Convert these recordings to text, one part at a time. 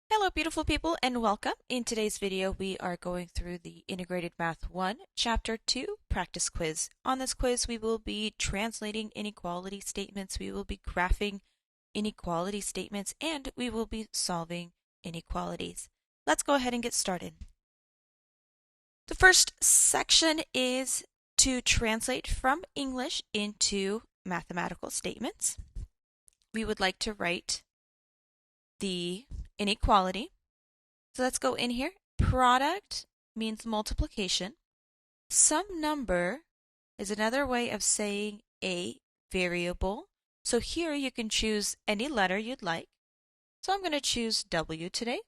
Hello beautiful people and welcome. In today's video we are going through the Integrated Math 1 Chapter 2 practice quiz. On this quiz we will be translating inequality statements, we will be graphing inequality statements, and we will be solving inequalities. Let's go ahead and get started. The first section is to translate from English into mathematical statements. We would like to write the inequality. So let's go in here. Product means multiplication. Some number is another way of saying a variable. So here you can choose any letter you'd like. So I'm going to choose W today.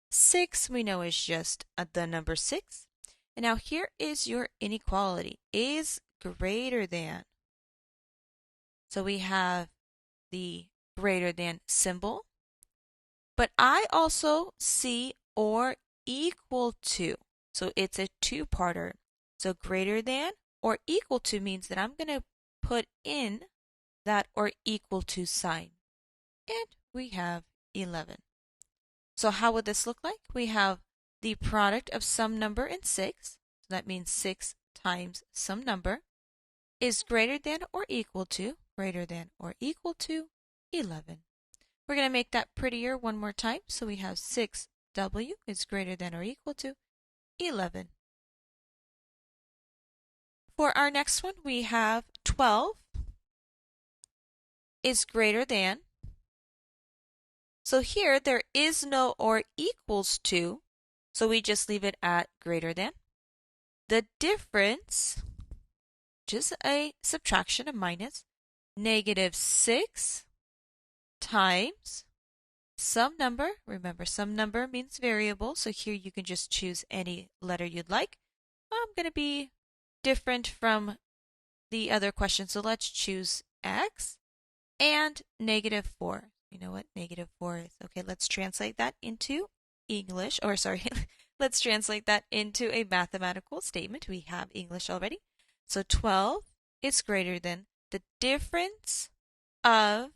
6 we know is just the number 6. And now here is your inequality. Is greater than. So we have the greater than symbol. But I also see or equal to. So it's a two-parter. So greater than or equal to means that I'm going to put in that or equal to sign. And we have 11. So how would this look like? We have the product of some number and 6. So that means 6 times some number is greater than or equal to 11. We're going to make that prettier one more time. So we have 6W is greater than or equal to 11. For our next one, we have 12 is greater than. So here there is no or equals to, so we just leave it at greater than. The difference, just a subtraction, a minus, -6 times some number. Remember, some number means variable, so here you can just choose any letter you'd like. I'm going to be different from the other question, so let's choose X and -4. You know what -4 is? Okay, let's translate that into English, or sorry, let's translate that into a mathematical statement. We have English already. So 12 is greater than the difference of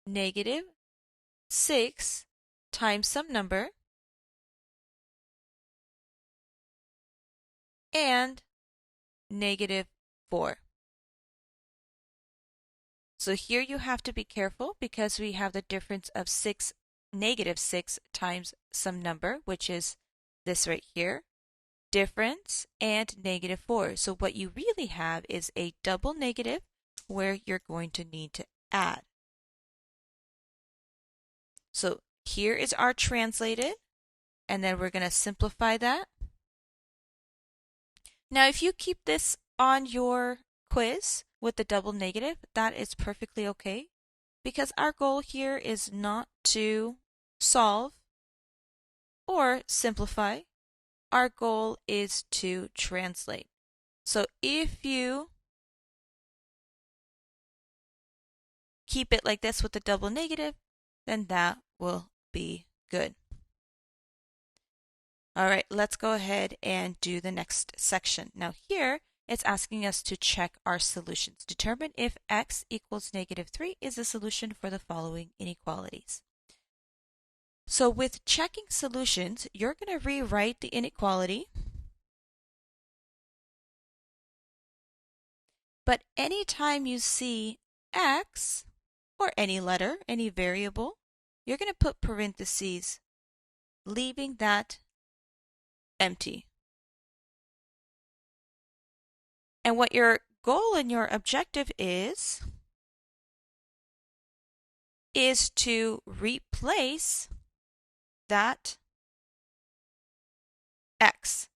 -6 times some number and -4. So here you have to be careful because we have the difference of -6 times some number, which is this right here, difference, and -4. So what you really have is a double negative where you're going to need to add. So here is our translated, and then we're going to simplify that. Now, if you keep this on your quiz with the double negative, that is perfectly okay, because our goal here is not to solve or simplify. Our goal is to translate. So if you keep it like this with the double negative, then that will be good. All right, let's go ahead and do the next section. Now here, it's asking us to check our solutions. Determine if x equals -3 is a solution for the following inequalities. So with checking solutions, you're going to rewrite the inequality. But anytime you see x, or any letter, any variable, you're going to put parentheses, leaving that empty. And what your goal and your objective is to replace that x.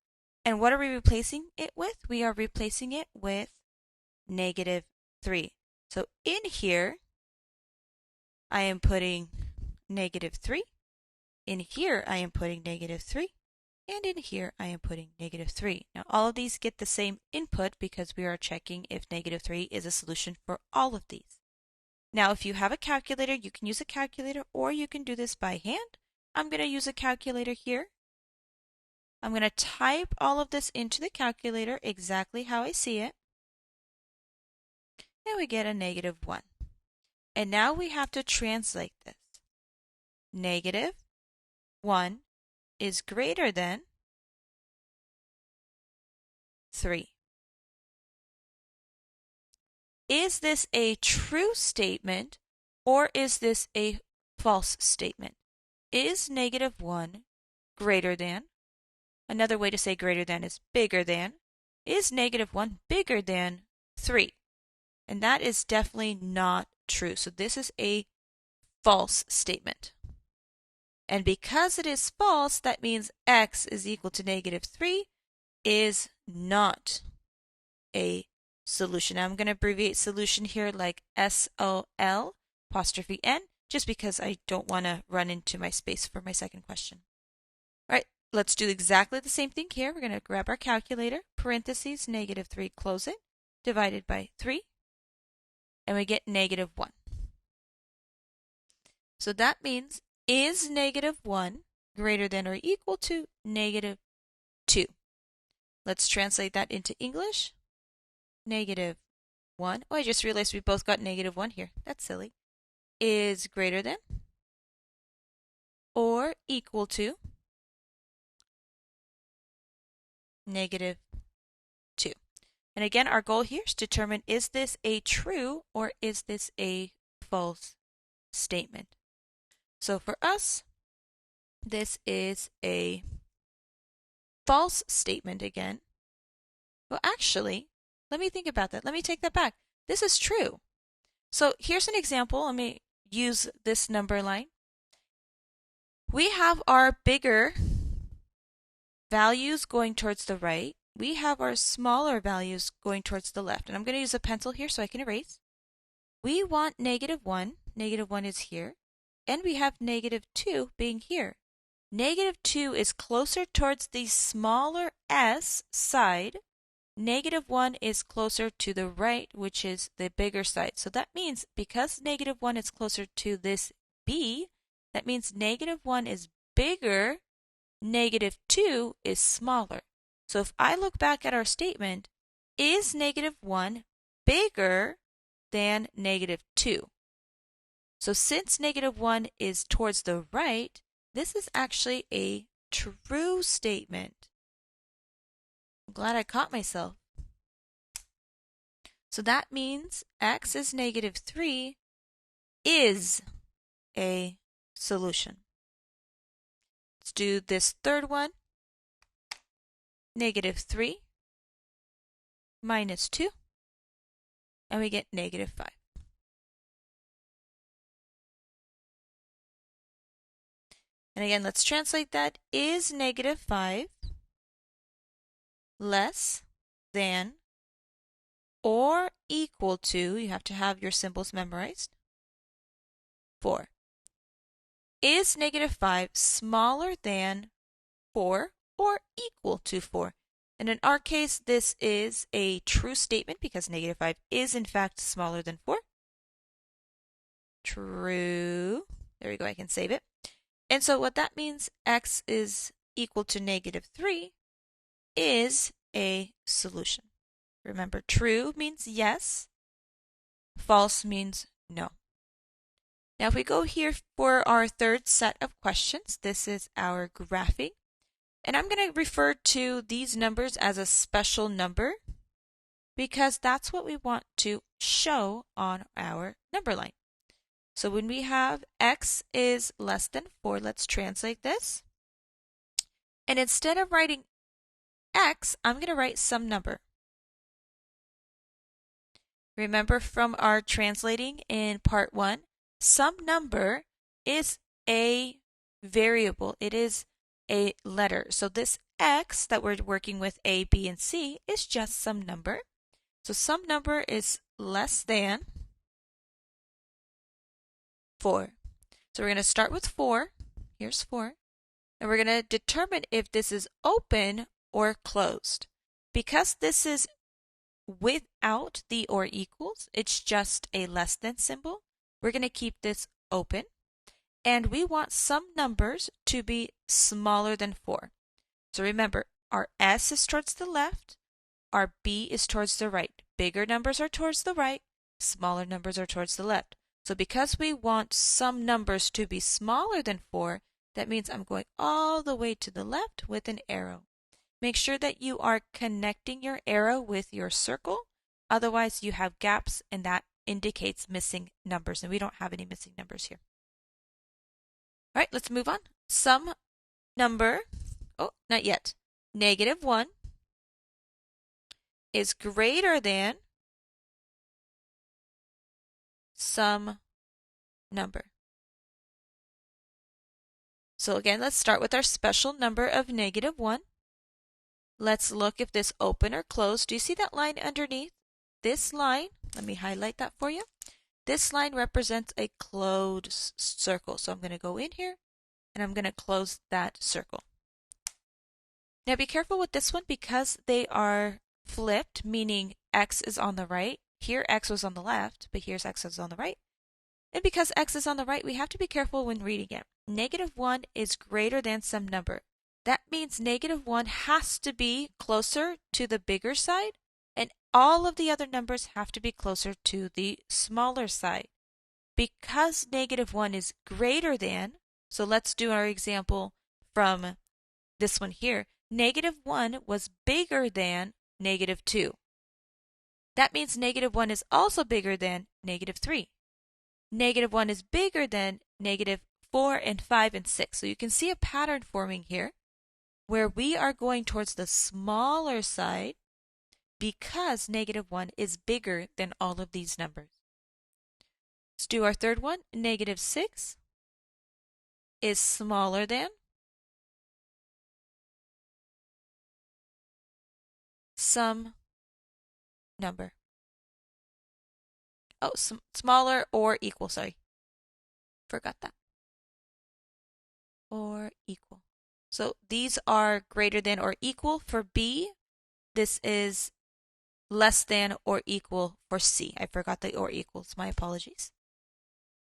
And what are we replacing it with? We are replacing it with -3. So in here, I am putting -3. In here, I am putting -3. And in here, I am putting -3. Now, all of these get the same input because we are checking if -3 is a solution for all of these. Now, if you have a calculator, you can use a calculator, or you can do this by hand. I'm going to use a calculator here. I'm going to type all of this into the calculator exactly how I see it. And we get a -1. And now we have to translate this. Negative 1 is greater than 3. Is this a true statement or is this a false statement? Is -1 greater than? Another way to say greater than is bigger than. Is -1 bigger than 3? And that is definitely not true. So this is a false statement. And because it is false, that means x is equal to -3 is not a solution. Now I'm going to abbreviate solution here like SOL apostrophe N, just because I don't want to run into my space for my second question. All right, let's do exactly the same thing here. We're going to grab our calculator, parentheses, -3, close it, divided by 3, and we get -1. So that means is -1 greater than or equal to -2? Let's translate that into English. -1. Oh, I just realized we both got -1 here. That's silly. Is greater than or equal to -2. And again, our goal here is to determine, is this a true or is this a false statement? So for us, this is a false statement again. Well, actually, let me think about that. Let me take that back. This is true. So here's an example. Let me use this number line. We have our bigger values going towards the right. We have our smaller values going towards the left. And I'm going to use a pencil here so I can erase. We want -1. -1 is here. And we have -2 being here. -2 is closer towards the smaller s side. -1 is closer to the right, which is the bigger side. So that means because -1 is closer to this b, that means -1 is bigger, -2 is smaller. So if I look back at our statement, is -1 bigger than -2? So since -1 is towards the right, this is actually a true statement. I'm glad I caught myself. So that means x is -3 is a solution. Let's do this third one. -3 minus 2, and we get -5. And again, let's translate that. Is -5 less than or equal to, you have to have your symbols memorized, 4? Is -5 smaller than 4 or equal to 4? And in our case, this is a true statement because -5 is in fact smaller than 4. True. There we go, I can save it. And so what that means, x is equal to -3 is a solution. Remember, true means yes, false means no. Now if we go here for our third set of questions, this is our graphing. And I'm going to refer to these numbers as a special number because that's what we want to show on our number line. So when we have x is less than 4, let's translate this. And instead of writing x, I'm going to write some number. Remember from our translating in part 1, some number is a variable. It is a letter. So this x that we're working with, a, b, and c, is just some number. So some number is less than 4. So we're going to start with 4. Here's 4. And we're going to determine if this is open or closed. Because this is without the or equals, it's just a less than symbol, we're going to keep this open. And we want some numbers to be smaller than 4. So remember, our S is towards the left, our B is towards the right. Bigger numbers are towards the right, smaller numbers are towards the left. So because we want some numbers to be smaller than 4, That means I'm going all the way to the left with an arrow. Make sure that you are connecting your arrow with your circle. Otherwise, you have gaps, and that indicates missing numbers, and we don't have any missing numbers here. All right, let's move on. Some number, oh, not yet, -1 is greater than some number. So again, let's start with our special number of -1. Let's look if this open or closed. Do you see that line underneath? This line, let me highlight that for you. This line represents a closed circle. So I'm going to go in here and I'm going to close that circle. Now be careful with this one because they are flipped, meaning x is on the right. Here x was on the left, but here's x is on the right. And because x is on the right, we have to be careful when reading it. -1 is greater than some number. That means -1 has to be closer to the bigger side, and all of the other numbers have to be closer to the smaller side. Because -1 is greater than, so let's do our example from this one here. -1 was bigger than -2. That means -1 is also bigger than -3. -1 is bigger than -4 and 5 and 6. So you can see a pattern forming here where we are going towards the smaller side because -1 is bigger than all of these numbers. Let's do our third one. -6 is smaller than some number. Oh, smaller or equal, sorry. Forgot that. Or equal. So these are greater than or equal for B. This is less than or equal for C. I forgot the or equals. My apologies.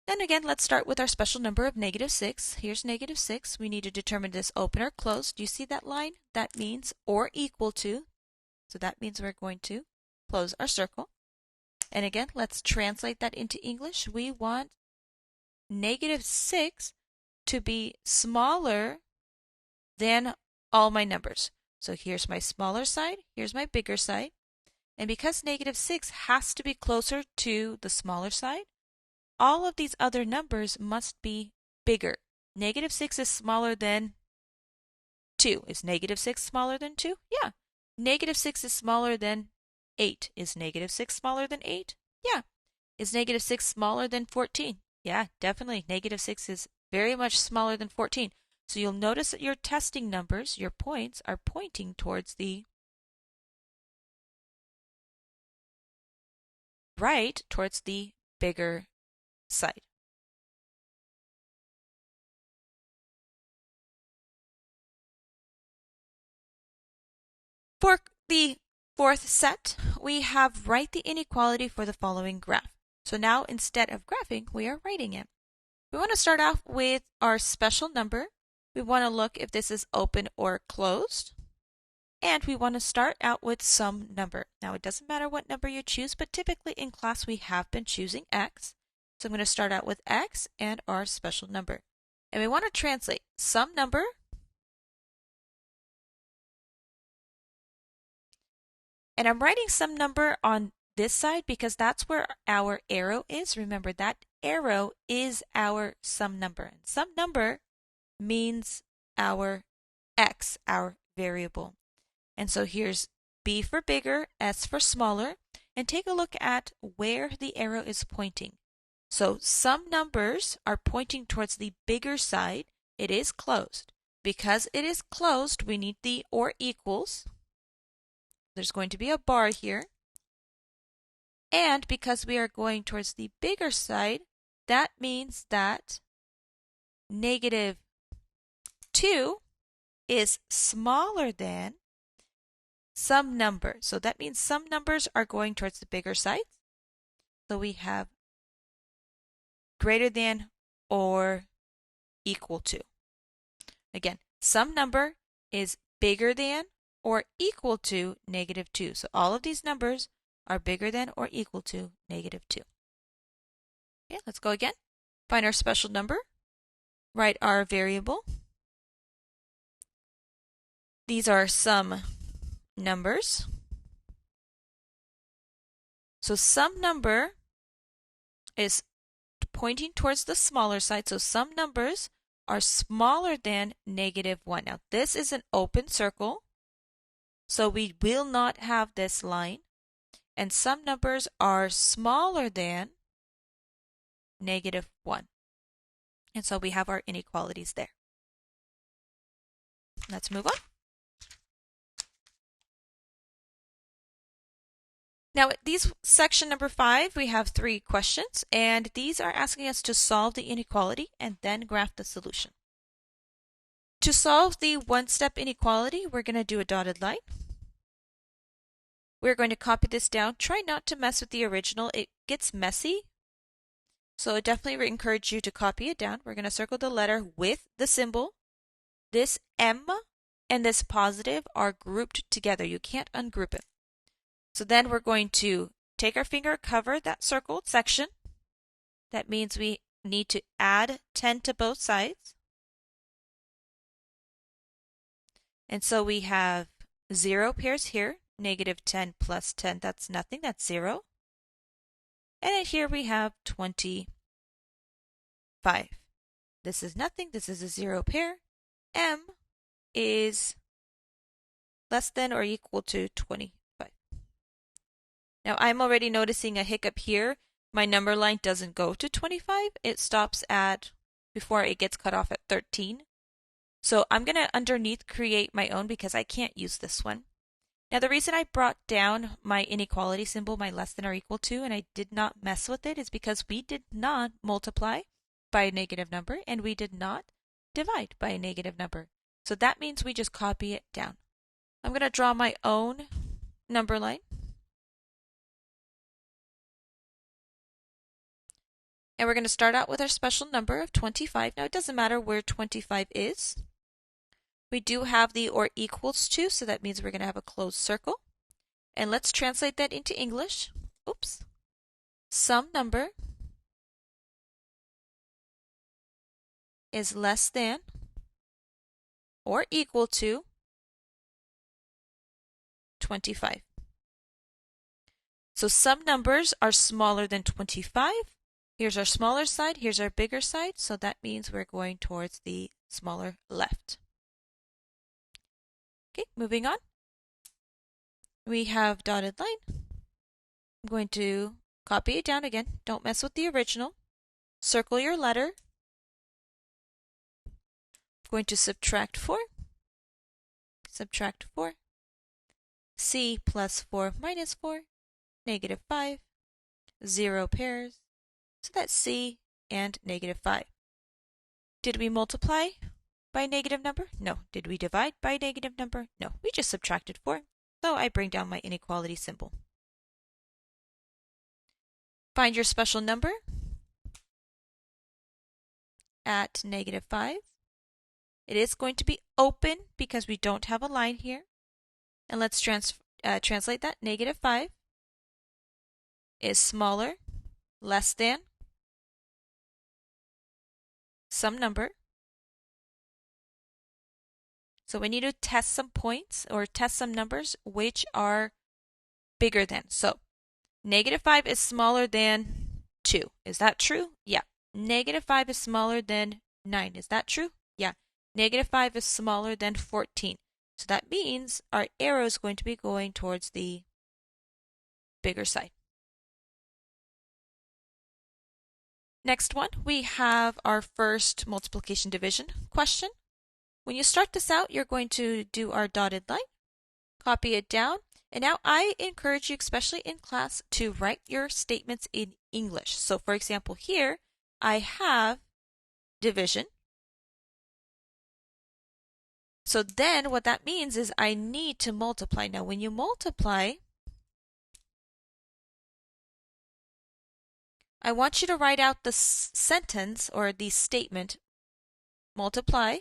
Then again, let's start with our special number of -6. Here's -6. We need to determine this open or closed. Do you see that line? That means or equal to. So that means we're going to close our circle. And again, let's translate that into English. We want -6 to be smaller than all my numbers. So here's my smaller side, here's my bigger side. And because -6 has to be closer to the smaller side, all of these other numbers must be bigger. -6 is smaller than 2. Is -6 smaller than 2? Yeah. -6 is smaller than 8. Is -6 smaller than 8? Yeah. Is -6 smaller than 14? Yeah, definitely. -6 is very much smaller than 14. So you'll notice that your testing numbers, your points, are pointing towards the right, towards the bigger side. For the fourth set, we have write the inequality for the following graph. So now instead of graphing, we are writing it. We want to start off with our special number. We want to look if this is open or closed. And we want to start out with some number. Now it doesn't matter what number you choose, but typically in class we have been choosing x. So I'm going to start out with x and our special number. And we want to translate some number and I'm writing some number on this side because that's where our arrow is. Remember, that arrow is our some number. And some number means our x, our variable. And so here's B for bigger, S for smaller, and take a look at where the arrow is pointing. So some numbers are pointing towards the bigger side. It is closed. Because it is closed, we need the or equals. There's going to be a bar here. And because we are going towards the bigger side, that means that -2 is smaller than some number. So that means some numbers are going towards the bigger side. So we have greater than or equal to. Again, some number is bigger than or equal to -2. So all of these numbers are bigger than or equal to -2. Okay, let's go again. Find our special number. write our variable. These are some numbers. So some number is pointing towards the smaller side. So some numbers are smaller than -1. Now this is an open circle, so we will not have this line. And some numbers are smaller than -1. And so we have our inequalities there. Let's move on. Now, these section number 5, we have 3 questions, and these are asking us to solve the inequality and then graph the solution. To solve the one-step inequality, we're going to do a dotted line. We're going to copy this down. Try not to mess with the original. It gets messy, so I definitely encourage you to copy it down. We're going to circle the letter with the symbol. This M and this positive are grouped together. You can't ungroup it. So then we're going to take our finger, cover that circled section. That means we need to add 10 to both sides. And so we have 0 pairs here, -10 plus 10, that's nothing, that's 0. And then here we have 25. This is nothing, this is a 0 pair. M is less than or equal to 25. Now I'm already noticing a hiccup here. My number line doesn't go to 25. It stops at, before it gets cut off at 13. So I'm going to underneath create my own because I can't use this one. Now the reason I brought down my inequality symbol, my less than or equal to, and I did not mess with it is because we did not multiply by a negative number and we did not divide by a negative number. So that means we just copy it down. I'm going to draw my own number line. And we're going to start out with our special number of 25. Now, it doesn't matter where 25 is. We do have the or equals to, so that means we're going to have a closed circle. And let's translate that into English. Oops. Some number is less than or equal to 25. So some numbers are smaller than 25. Here's our smaller side, here's our bigger side, so that means we're going towards the smaller left. Okay, moving on. We have dotted line. I'm going to copy it down again. Don't mess with the original. Circle your letter. I'm going to subtract 4. Subtract 4. C plus 4 minus 4. -5. 0 pairs. So that's C and -5. Did we multiply by a negative number? No. Did we divide by a negative number? No. We just subtracted 4. So I bring down my inequality symbol. Find your special number at -5. It is going to be open because we don't have a line here. And let's translate that. -5 is smaller, less than some number. So we need to test some points or test some numbers which are bigger than. So -5 is smaller than 2. Is that true? Yeah. -5 is smaller than 9. Is that true? Yeah. -5 is smaller than 14. So that means our arrow is going to be going towards the bigger side. Next one, we have our first multiplication division question. When you start this out, you're going to do our dotted line, copy it down, and now I encourage you, especially in class, to write your statements in English. So for example, here I have division. So then what that means is I need to multiply. Now when you multiply, I want you to write out the sentence or the statement, multiply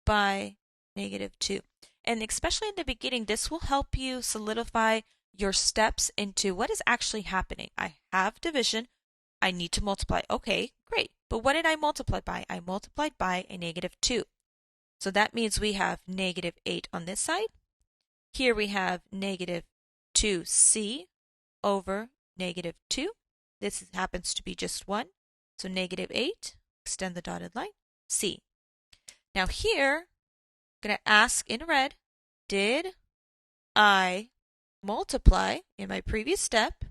by -2. And especially in the beginning, this will help you solidify your steps into what is actually happening. I have division. I need to multiply. Okay, great. But what did I multiply by? I multiplied by a -2. So that means we have -8 on this side. Here we have -2c over -2. This happens to be just 1. So -8, extend the dotted line, c. Now here, I'm going to ask in red, did I multiply in my previous step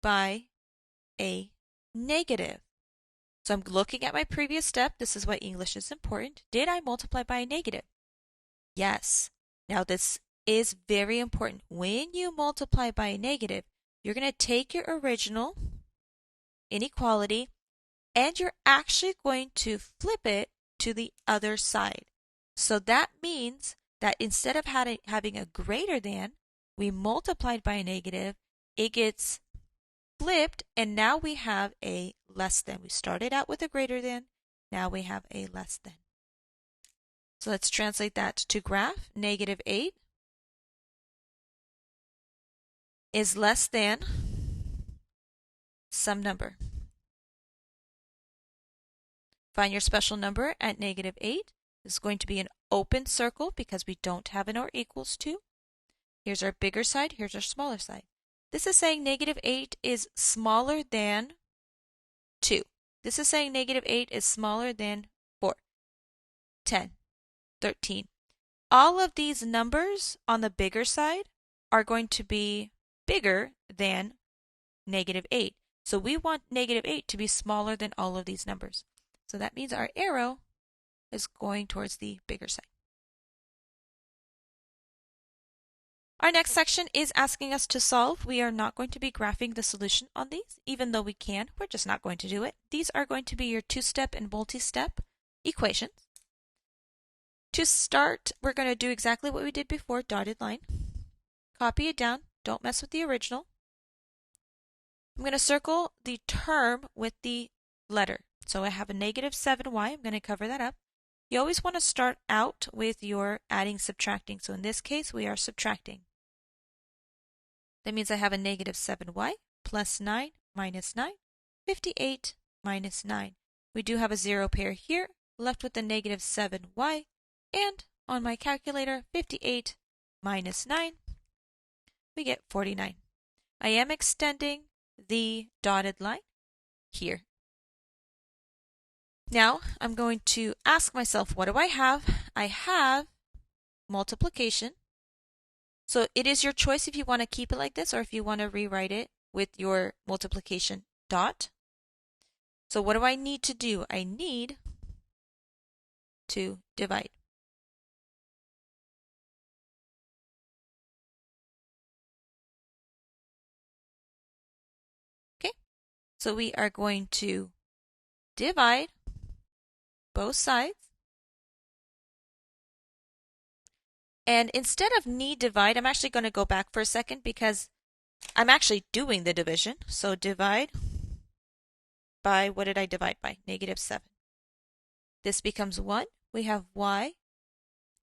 by a negative? So I'm looking at my previous step. This is why English is important. Did I multiply by a negative? Yes. Now this is very important. When you multiply by a negative, you're going to take your original inequality and you're actually going to flip it to the other side. So that means that instead of having a greater than, we multiplied by a negative, it gets flipped, and now we have a less than. We started out with a greater than, now we have a less than. So let's translate that to graph. -8 is less than some number. Find your special number at -8. This is going to be an open circle because we don't have an or equals to. Here's our bigger side, here's our smaller side. This is saying -8 is smaller than 2. This is saying -8 is smaller than 4, 10, 13. All of these numbers on the bigger side are going to be bigger than -8. So we want -8 to be smaller than all of these numbers. So that means our arrow is going towards the bigger side. Our next section is asking us to solve. We are not going to be graphing the solution on these, even though we can. We're just not going to do it. These are going to be your two-step and multi-step equations. To start, we're going to do exactly what we did before, dotted line. Copy it down. Don't mess with the original. I'm going to circle the term with the letter. So I have a -7y. I'm going to cover that up. You always want to start out with your adding, subtracting. So in this case, we are subtracting. That means I have a -7y plus 9 minus 9, 58 minus 9. We do have a zero pair here, left with the -7y, and on my calculator, 58 minus 9, we get 49. I am extending the dotted line here. Now I'm going to ask myself, what do I have? I have multiplication. So it is your choice if you want to keep it like this or if you want to rewrite it with your multiplication dot. So what do I need to do? I need to divide. Okay, so we are going to divide both sides. And instead of need divide, I'm actually going to go back for a second because I'm actually doing the division. So divide by, what did I divide by? -7. This becomes 1. We have y.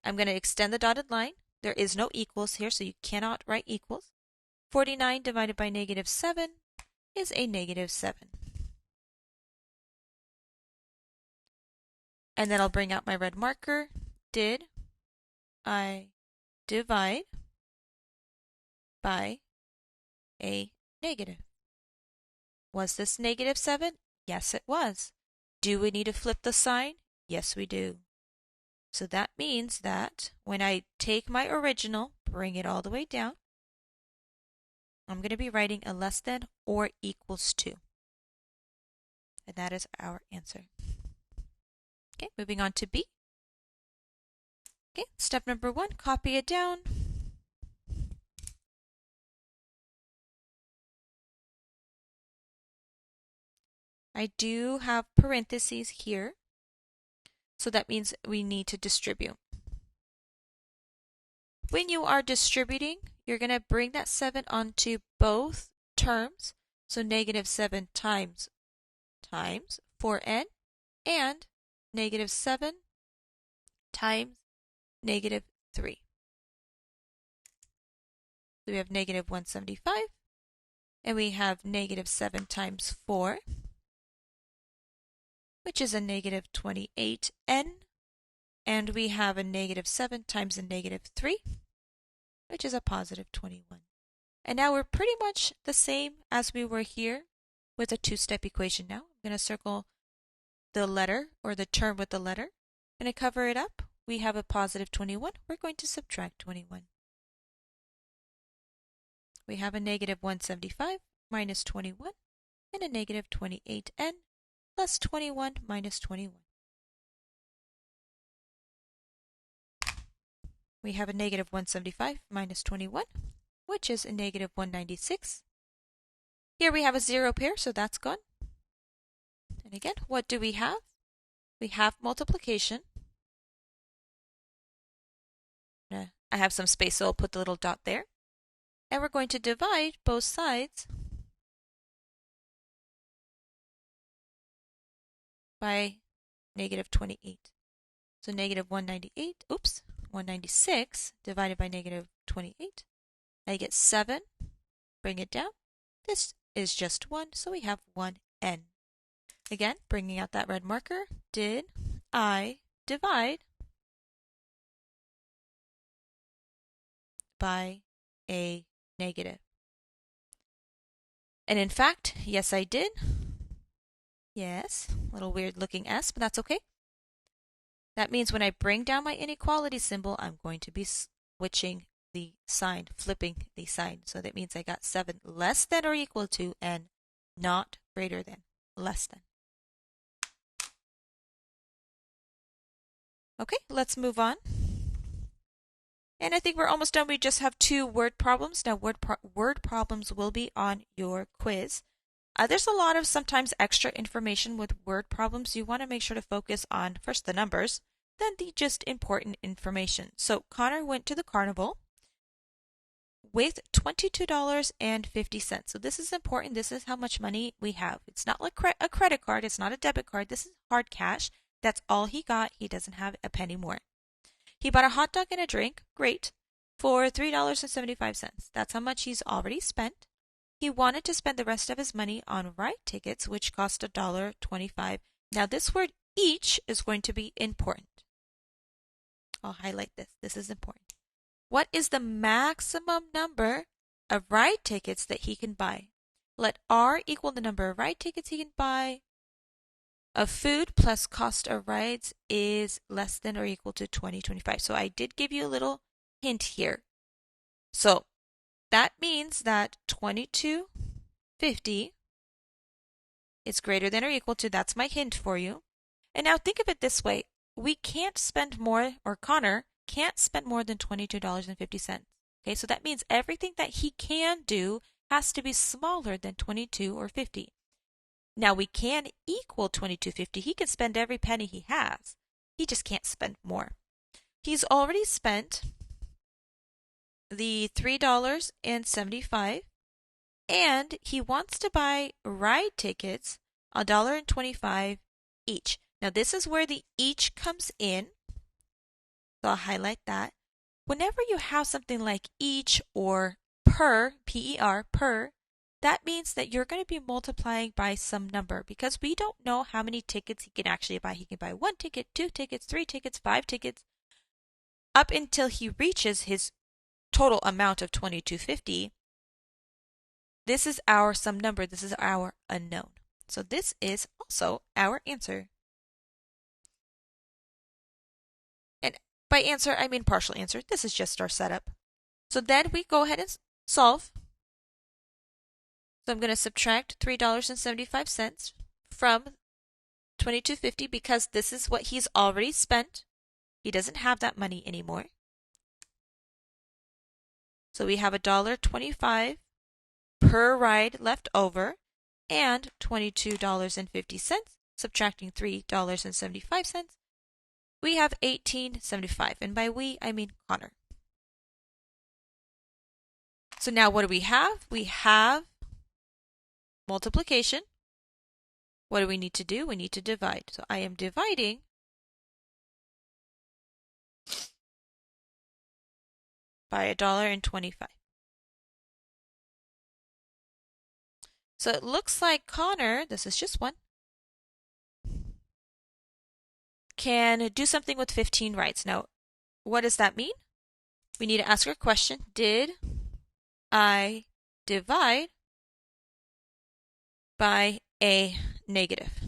I'm going to extend the dotted line. There is no equals here, so you cannot write equals. 49 divided by -7 is a -7. And then I'll bring out my red marker. Did I divide by a negative? Was this -7? Yes, it was. Do we need to flip the sign? Yes, we do. So that means that when I take my original, bring it all the way down, I'm going to be writing a less than or equals to. And that is our answer. Okay, moving on to B. Okay, step number 1, copy it down. I do have parentheses here, so that means we need to distribute. When you are distributing, you're going to bring that 7 onto both terms, so -7 times 4n and -7 times -3. So we have -175 And we have negative 7 times 4, which is a negative 28n. And we have a negative 7 times a negative 3, which is a positive 21. And now we're pretty much the same as we were here with a two-step equation now. I'm going to circle the letter or the term with the letter. I'm going to cover it up. We have a positive 21. We're going to subtract 21. We have a negative 175 minus 21 and a negative 28n plus 21 minus 21. We have a negative 175 minus 21, which is a negative 196. Here we have a zero pair, so that's gone. And again, what do we have? We have multiplication. I have some space, so I'll put the little dot there. And we're going to divide both sides by negative 28. So negative 196 divided by negative 28. I get 7. Bring it down. This is just 1, so we have 1n. Again, bringing out that red marker, did I divide by a negative? And in fact, yes, I did. Yes, a little weird looking S, but that's okay. That means when I bring down my inequality symbol, I'm going to be switching the sign, flipping the sign. So that means I got 7 less than or equal to and not greater than, less than. Okay, let's move on. And I think we're almost done. We just have 2 word problems. Now, word problems will be on your quiz. There's a lot of sometimes extra information with word problems. You want to make sure to focus on first the numbers, then the just important information. So Connor went to the carnival with $22.50. So this is important. This is how much money we have. It's not like a credit card. It's not a debit card. This is hard cash. That's all he got. He doesn't have a penny more. He bought a hot dog and a drink. Great. For $3.75. That's how much he's already spent. He wanted to spend the rest of his money on ride tickets, which cost $1.25. Now, this word each is going to be important. I'll highlight this. This is important. What is the maximum number of ride tickets that he can buy? Let R equal the number of ride tickets he can buy. Of food plus cost of rides is less than or equal to $20.25. So I did give you a little hint here. So that means that $22.50 is greater than or equal to, that's my hint for you. And now think of it this way. We can't spend more, or Connor can't spend more than $22.50. Okay, so that means everything that he can do has to be smaller than 22 or 50. Now we can equal 22.50. He can spend every penny he has. He just can't spend more. He's already spent the $3.75, and he wants to buy ride tickets $1.25 each. Now this is where the each comes in. So I'll highlight that. Whenever you have something like each or per, P-E-R, per, that means that you're going to be multiplying by some number because we don't know how many tickets he can actually buy. He can buy 1 ticket, 2 tickets, 3 tickets, 5 tickets, up until he reaches his total amount of $22.50. This is our some number. This is our unknown. So this is also our answer. And by answer, I mean partial answer. This is just our setup. So then we go ahead and solve. So I'm going to subtract $3.75 from $22.50 because this is what he's already spent. He doesn't have that money anymore. So we have $1.25 per ride left over and $22.50. Subtracting $3.75, we have $18.75. And by we, I mean Connor. So now what do we have? We have multiplication. What do we need to do? We need to divide. So I am dividing by $1.25. So it looks like Connor, this is just one, can do something with 15 rights. Now, what does that mean? We need to ask our question, did I divide by a negative?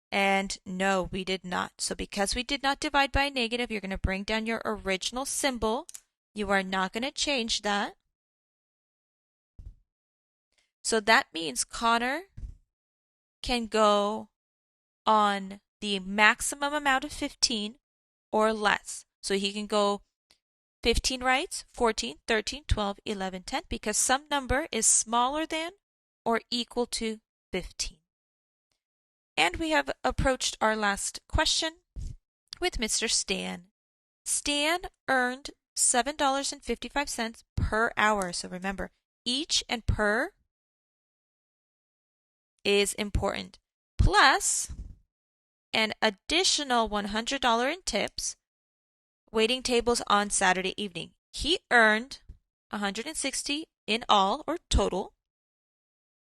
And no, we did not. So because we did not divide by a negative, you're going to bring down your original symbol. You are not going to change that. So that means Connor can go on the maximum amount of 15 or less. So he can go 15 rights, 14, 13, 12, 11, 10, because some number is smaller than or equal to 15. And we have approached our last question with Mr. Stan. Stan earned $7.55 per hour. So remember, each and per is important. Plus an additional $100 in tips, waiting tables on Saturday evening. He earned 160 in all or total.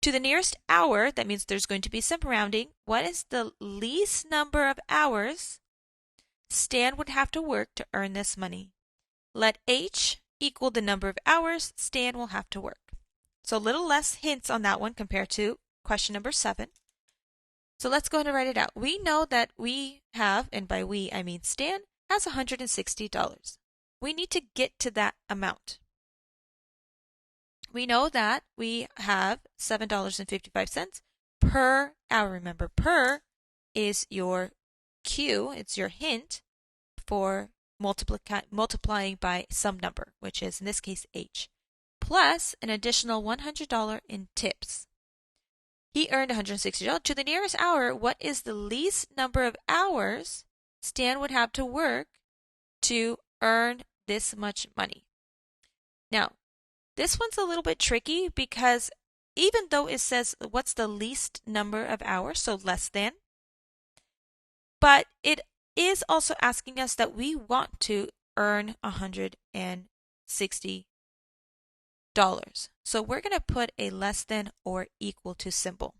To the nearest hour, that means there's going to be some rounding. What is the least number of hours Stan would have to work to earn this money? Let H equal the number of hours Stan will have to work. So a little less hints on that one compared to question number 7. So let's go ahead and write it out. We know that we have, and by we I mean Stan, has $160. We need to get to that amount. We know that we have $7.55 per hour. Remember, per is your cue, it's your hint for multiplying by some number, which is in this case H, plus an additional $100 in tips. He earned $160. To the nearest hour, what is the least number of hours Stan would have to work to earn this much money? Now, this one's a little bit tricky because even though it says what's the least number of hours, so less than, but it is also asking us that we want to earn $160. So we're going to put a less than or equal to symbol.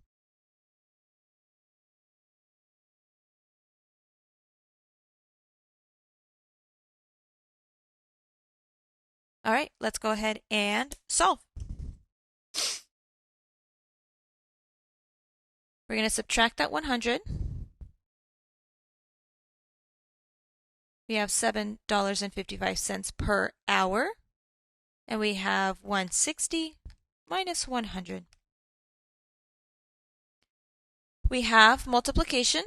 All right, let's go ahead and solve. We're going to subtract that 100. We have $7.55 per hour. And we have 160 minus 100. We have multiplication.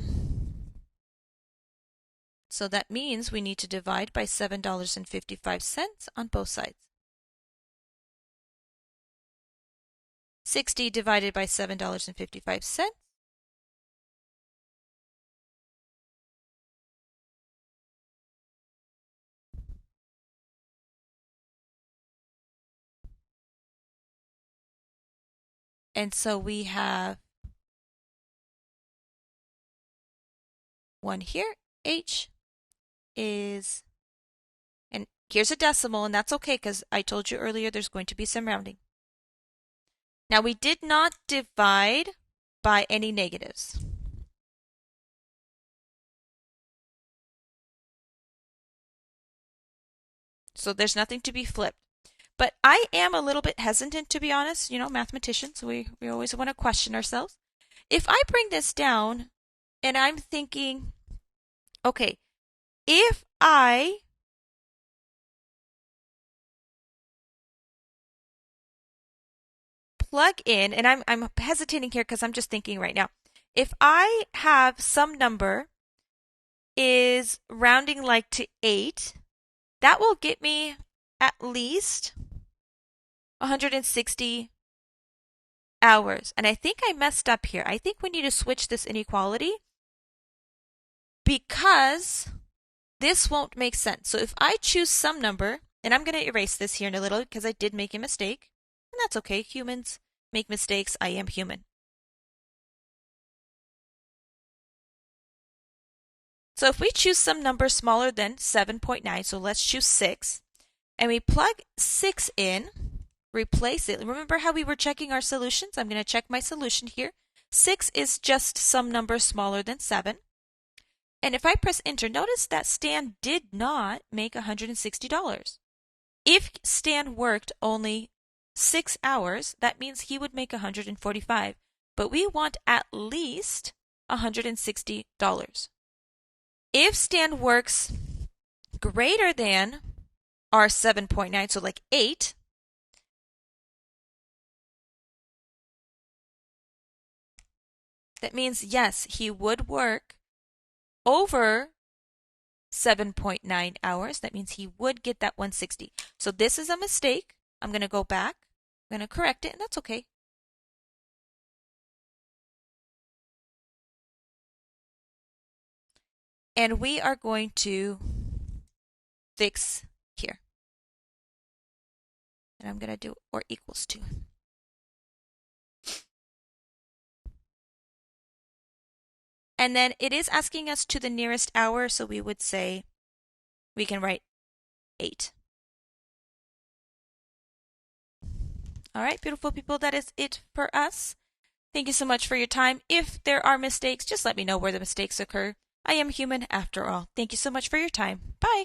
So that means we need to divide by $7.55 on both sides. 60 divided by $7.55. And so we have 1 here. H is, and here's a decimal, and that's okay because I told you earlier there's going to be some rounding. Now we did not divide by any negatives. So there's nothing to be flipped. But I am a little bit hesitant, to be honest. You know, mathematicians, we always want to question ourselves. If I bring this down and I'm thinking, okay, if I plug in, and I'm hesitating here because I'm just thinking right now, if I have some number is rounding like to 8, that will get me at least 160 hours. And I think I messed up here. I think we need to switch this inequality because this won't make sense. So if I choose some number, and I'm going to erase this here in a little because I did make a mistake, and that's okay. Humans make mistakes. I am human. So if we choose some number smaller than 7.9, so let's choose 6, and we plug 6 in, replace it. Remember how we were checking our solutions? I'm going to check my solution here. 6 is just some number smaller than 7. And if I press enter, notice that Stan did not make $160. If Stan worked only 6 hours, that means he would make $145. But we want at least $160. If Stan works greater than our 7.9, so like 8, that means yes, he would work over 7.9 hours. That means he would get that 160. So this is a mistake. I'm going to go back. I'm going to correct it, and that's okay. And we are going to fix here. And I'm going to do or equals to. And then it is asking us to the nearest hour, so we would say, we can write 8. All right, beautiful people, that is it for us. Thank you so much for your time. If there are mistakes, just let me know where the mistakes occur. I am human after all. Thank you so much for your time. Bye.